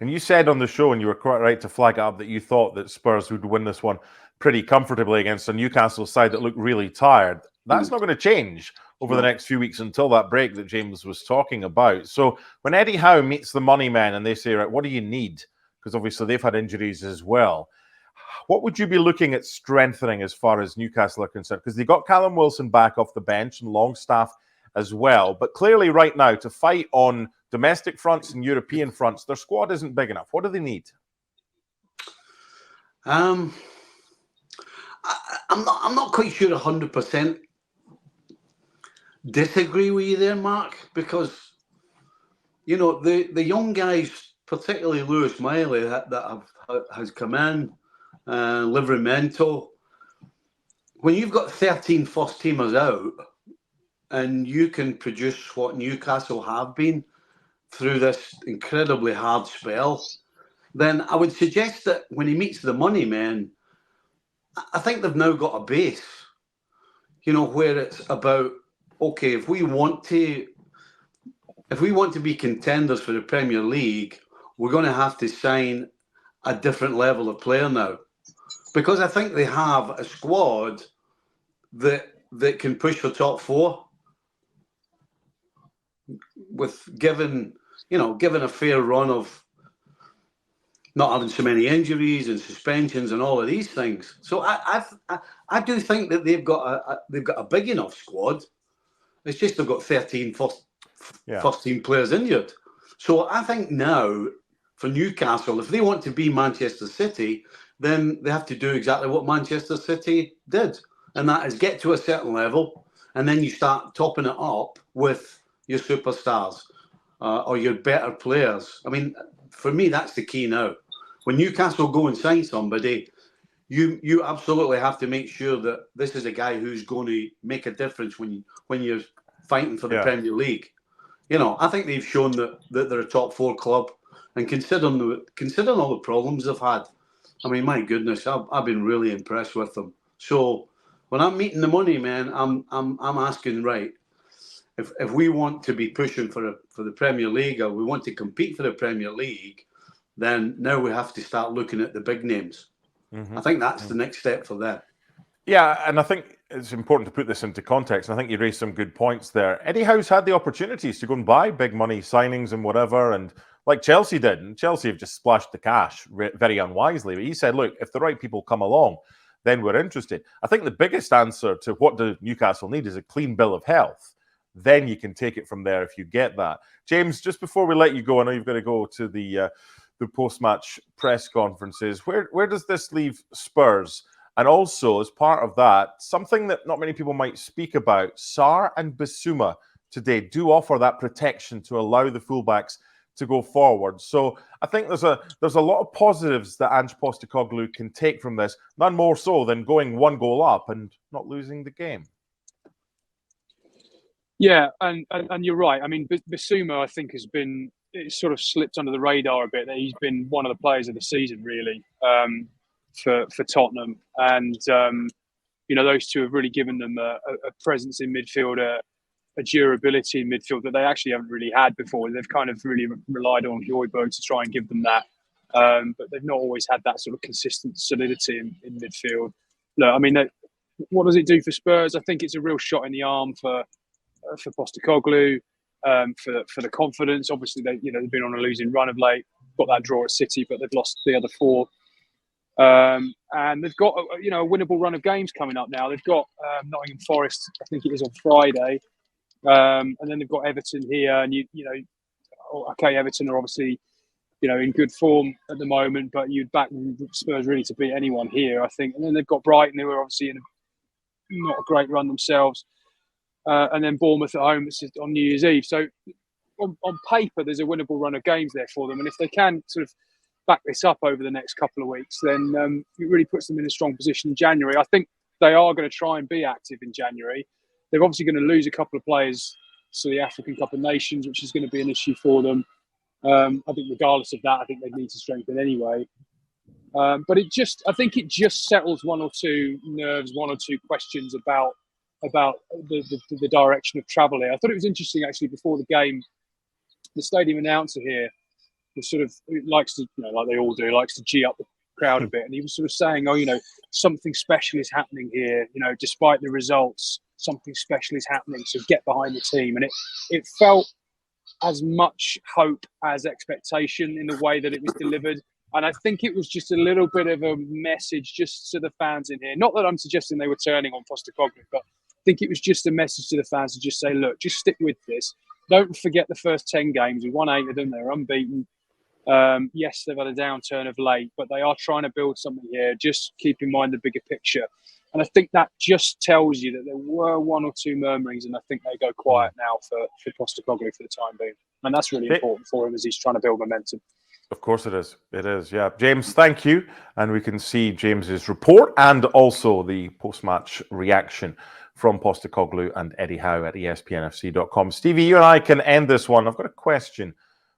And you said on the show, and you were quite right to flag it up, that you thought that Spurs would win this one pretty comfortably against a Newcastle side that looked really tired. That's not going to change over the No. next few weeks until that break that James was talking about. So when Eddie Howe meets the money men and they say, right, what do you need? Because obviously they've had injuries as well. What would you be looking at strengthening as far as Newcastle are concerned? Because they got Callum Wilson back off the bench and Longstaff as well. But clearly right now, to fight on domestic fronts and European fronts, their squad isn't big enough. What do they need? I'm not quite sure 100% disagree with you there, Mark, because the young guys, particularly Lewis Miley, that has come in, Livramento. When you've got 13 first teamers out, and you can produce what Newcastle have been through this incredibly hard spell, then I would suggest that when he meets the money men, I think they've now got a base, where it's about, okay, if we want to be contenders for the Premier League, we're going to have to sign a different level of player now, because I think they have a squad that can push for top four, with given a fair run of not having so many injuries and suspensions and all of these things. So I do think that they've got a big enough squad. It's just they've got 13 first team players injured. So I think now for Newcastle, if they want to be Manchester City, then they have to do exactly what Manchester City did, and that is get to a certain level, and then you start topping it up with your superstars or your better players. I mean, for me, that's the key now. When Newcastle go and sign somebody, you absolutely have to make sure that this is a guy who's going to make a difference when you're fighting for the Premier League. I think they've shown that they're a top four club, and considering all the problems they've had, I mean, my goodness, I've been really impressed with them. So when I'm meeting the money, man, I'm asking, right, if we want to be pushing for the Premier League, or we want to compete for the Premier League, then now we have to start looking at the big names. I think that's the next step for them. Yeah, and I think it's important to put this into context. And I think you raised some good points there. Eddie Howe's had the opportunities to go and buy big money signings and whatever, and like Chelsea did, and Chelsea have just splashed the cash very unwisely. But he said, look, if the right people come along, then we're interested. I think the biggest answer to what do Newcastle need is a clean bill of health. Then you can take it from there if you get that. James, just before we let you go, I know you've got to go to the post-match press conferences. Where does this leave Spurs? And also, as part of that, something that not many people might speak about, Sarr and Bissouma today do offer that protection to allow the fullbacks to go forward. So I think there's a lot of positives that Ange Postecoglou can take from this, none more so than going one goal up and not losing the game. Yeah, and you're right. I mean, Bissouma, I think, it's sort of slipped under the radar a bit that he's been one of the players of the season, really, for Tottenham. And, those two have really given them a presence in midfield, a durability in midfield that they actually haven't really had before. They've kind of really relied on Højbjerg to try and give them that. But they've not always had that sort of consistent solidity in midfield. Look, I mean, what does it do for Spurs? I think it's a real shot in the arm for Postecoglou, for the confidence. Obviously, they've been on a losing run of late. Got that draw at City, but they've lost the other four. And they've got a winnable run of games coming up now. They've got Nottingham Forest, I think it is on Friday, and then they've got Everton here. And Everton are obviously in good form at the moment, but you'd back Spurs really to beat anyone here, I think. And then they've got Brighton, who are obviously in not a great run themselves. And then Bournemouth at home on New Year's Eve. So on paper, there's a winnable run of games there for them. And if they can sort of back this up over the next couple of weeks, then it really puts them in a strong position in January. I think they are going to try and be active in January. They're obviously going to lose a couple of players to the African Cup of Nations, which is going to be an issue for them. I think regardless of that, I think they need to strengthen anyway. But I think it just settles one or two nerves, one or two questions about the direction of travel here. I thought it was interesting, actually, before the game, the stadium announcer here sort of likes to, like they all do, likes to G up the crowd a bit. And he was sort of saying, something special is happening here. Despite the results, something special is happening. So get behind the team. And it felt as much hope as expectation in the way that it was delivered. And I think it was just a little bit of a message just to the fans in here. Not that I'm suggesting they were turning on Postecoglou, but I think it was just a message to the fans to just say, look, just stick with this. Don't forget the first 10 games. We won 8 of them. They're unbeaten. Yes, they've had a downturn of late, but they are trying to build something here. Just keep in mind the bigger picture. And I think that just tells you that there were 1 or 2 murmurings, and I think they go quiet now for Postecoglou for the time being. And that's really important for him as he's trying to build momentum. Of course it is. It is, yeah. James, thank you. And we can see James's report and also the post-match reaction from Postecoglou and Eddie Howe at ESPNFC.com. Stevie, you and I can end this one. I've got a question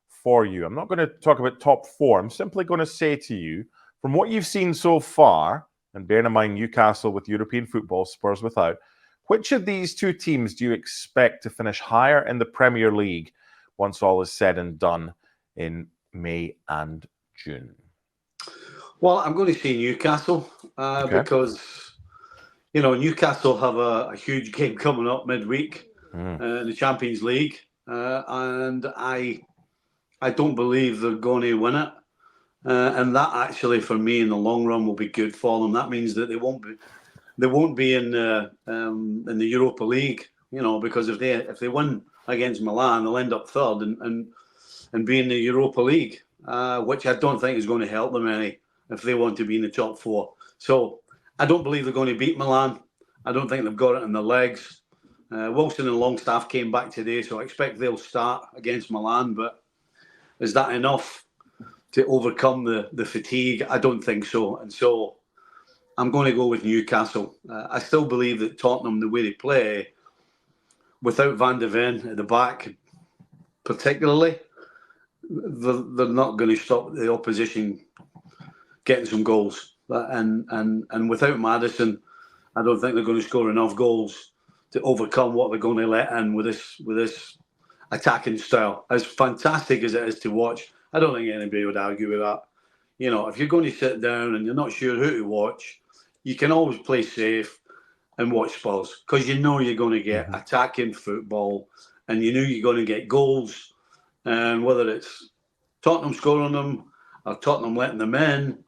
for you. I'm not going to talk about top 4. I'm simply going to say to you, from what you've seen so far, and bearing in mind Newcastle with European football, Spurs without, which of these 2 teams do you expect to finish higher in the Premier League once all is said and done in May and June? Well, I'm going to say Newcastle because, Newcastle have a huge game coming up midweek in the Champions League. And I don't believe they're going to win it. And that actually, for me, in the long run, will be good for them. That means that they won't be in the Europa League, because if they win against Milan, they'll end up third and be in the Europa League, which I don't think is going to help them any if they want to be in the top 4. So I don't believe they're going to beat Milan. I don't think they've got it in their legs. Wilson and Longstaff came back today, so I expect they'll start against Milan. But is that enough to overcome the fatigue? I don't think so. And so I'm going to go with Newcastle. I still believe that Tottenham, the way they play, without Van de Ven at the back, particularly, they're not going to stop the opposition getting some goals. And without Maddison, I don't think they're going to score enough goals to overcome what they're going to let in with this attacking style. As fantastic as it is to watch, I don't think anybody would argue with that. If you're going to sit down and you're not sure who to watch, you can always play safe and watch Spurs, because you're going to get attacking football and you're going to get goals. And whether it's Tottenham scoring them or Tottenham letting them in,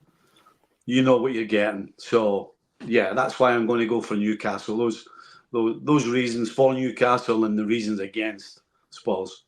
you know what you're getting. So, yeah, that's why I'm going to go for Newcastle. Those reasons for Newcastle and the reasons against Spurs.